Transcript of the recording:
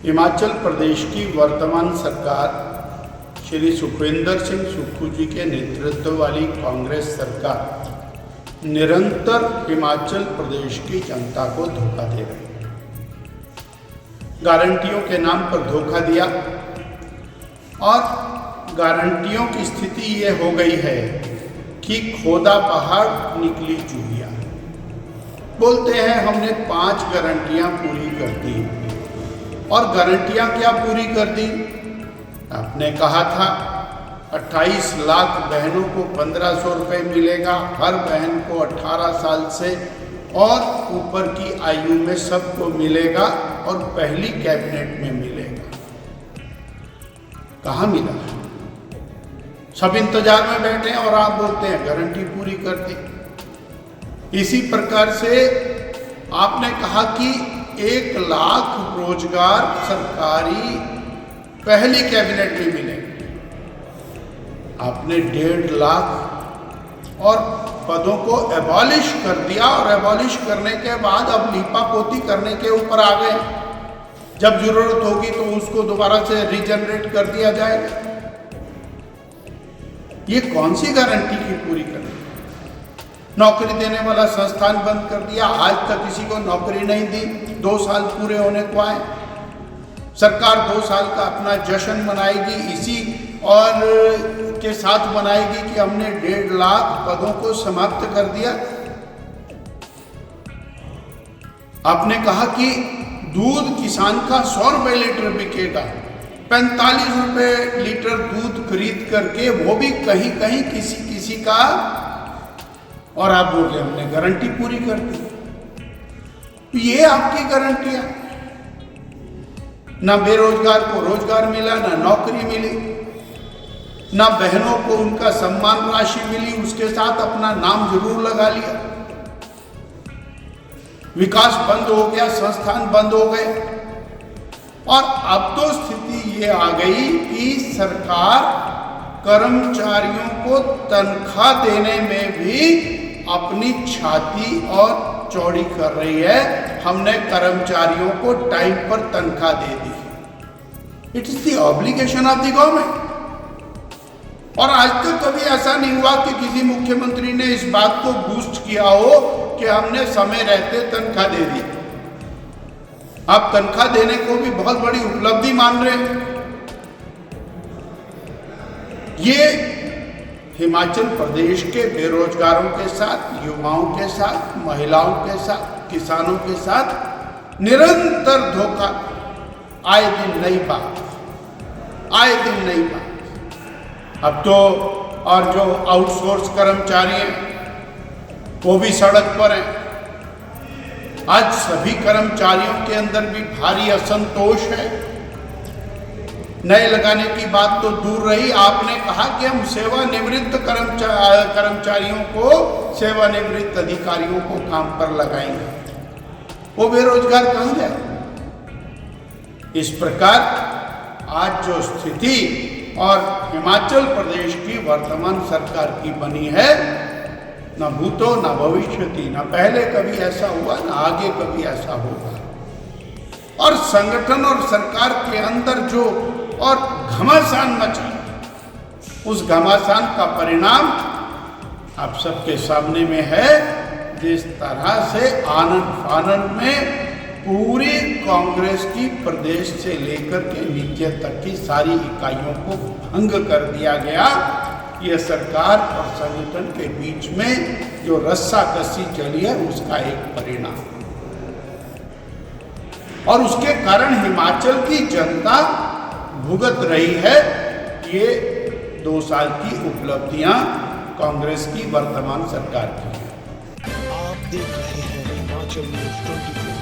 हिमाचल प्रदेश की वर्तमान सरकार श्री सुखविंदर सिंह सुक्खू जी के नेतृत्व वाली कांग्रेस सरकार निरंतर हिमाचल प्रदेश की जनता को धोखा दे रही है। गारंटियों के नाम पर धोखा दिया और गारंटियों की स्थिति ये हो गई है कि खोदा पहाड़ निकली चूहिया। बोलते हैं हमने 5 गारंटियां पूरी कर दी और गारंटियां क्या पूरी कर दी? आपने कहा था 28 लाख बहनों को 1500 रुपये मिलेगा, हर बहन को 18 साल से और ऊपर की आयु में सबको मिलेगा और पहली कैबिनेट में मिलेगा। कहाँ मिला? सब इंतजार में बैठे हैं और आप बोलते हैं गारंटी पूरी कर दी। इसी प्रकार से आपने कहा कि 1 लाख रोजगार सरकारी पहली कैबिनेट में मिलेंगे। आपने 1.5 लाख और पदों को एबॉलिश कर दिया और एबॉलिश करने के बाद अब लीपापोती करने के ऊपर आ गए। जब जरूरत होगी तो उसको दोबारा से रीजनरेट कर दिया जाएगा। ये कौन सी गारंटी की पूरी करनी? नौकरी देने वाला संस्थान बंद कर दिया, आज तक किसी को नौकरी नहीं दी। 2 साल पूरे होने को आए, सरकार 2 साल का अपना जश्न मनाएगी इसी और के साथ मनाएगी कि हमने 1.5 लाख पदों को समाप्त कर दिया। आपने कहा कि दूध किसान का 100 रुपये लीटर बिकेगा, 45 रुपये लीटर दूध खरीद करके वो भी कहीं कहीं किसी का, और आप बोल रहे हमने गारंटी पूरी कर दी। ये आपकी गारंटियां, ना बेरोजगार को रोजगार मिला, ना नौकरी मिली, ना बहनों को उनका सम्मान राशि मिली, उसके साथ अपना नाम जरूर लगा लिया। विकास बंद हो गया, संस्थान बंद हो गए और अब तो स्थिति ये आ गई कि सरकार कर्मचारियों को तनख्वाह देने में भी अपनी छाती और चौड़ी कर रही है। हमने कर्मचारियों को टाइम पर तनख्वाह दे दी। It is the obligation of the government. और आज तक कभी ऐसा नहीं हुआ कि किसी मुख्यमंत्री ने इस बात को बूस्ट किया हो कि हमने समय रहते तनख्वाह दे दी। आप तनख्वाह देने को भी बहुत बड़ी उपलब्धि मान रहे हैं। ये हिमाचल प्रदेश के बेरोजगारों के साथ, युवाओं के साथ, महिलाओं के साथ, किसानों के साथ निरंतर धोखा। आए दिन नई बात, आए दिन नई बात। अब तो और जो आउटसोर्स कर्मचारी हैं वो भी सड़क पर हैं। आज सभी कर्मचारियों के अंदर भी भारी असंतोष है। नए लगाने की बात तो दूर रही, आपने कहा कि हम सेवानिवृत्त कर्मचारियों को, सेवानिवृत्त अधिकारियों को काम पर लगाएंगे। वो बेरोजगार कहाँ जाए? इस प्रकार आज जो स्थिति और हिमाचल प्रदेश की वर्तमान सरकार की बनी है, न भूतो न भविष्यति, न पहले कभी ऐसा हुआ न आगे कभी ऐसा होगा। और संगठन और सरकार के अंदर जो और घमासान मचा, उस घमासान का परिणाम आप सबके सामने में है। जिस तरह से आनन फानन में पूरी कांग्रेस की प्रदेश से लेकर के नीचे तक की सारी इकाइयों को भंग कर दिया गया। यह सरकार और संगठन के बीच में जो रस्साकसी चली है उसका एक परिणाम, और उसके कारण हिमाचल की जनता भुगत रही है। ये 2 साल की उपलब्धियां कांग्रेस की वर्तमान सरकार की है। आप देख रहे हैं हिमाचल न्यूज़ 24।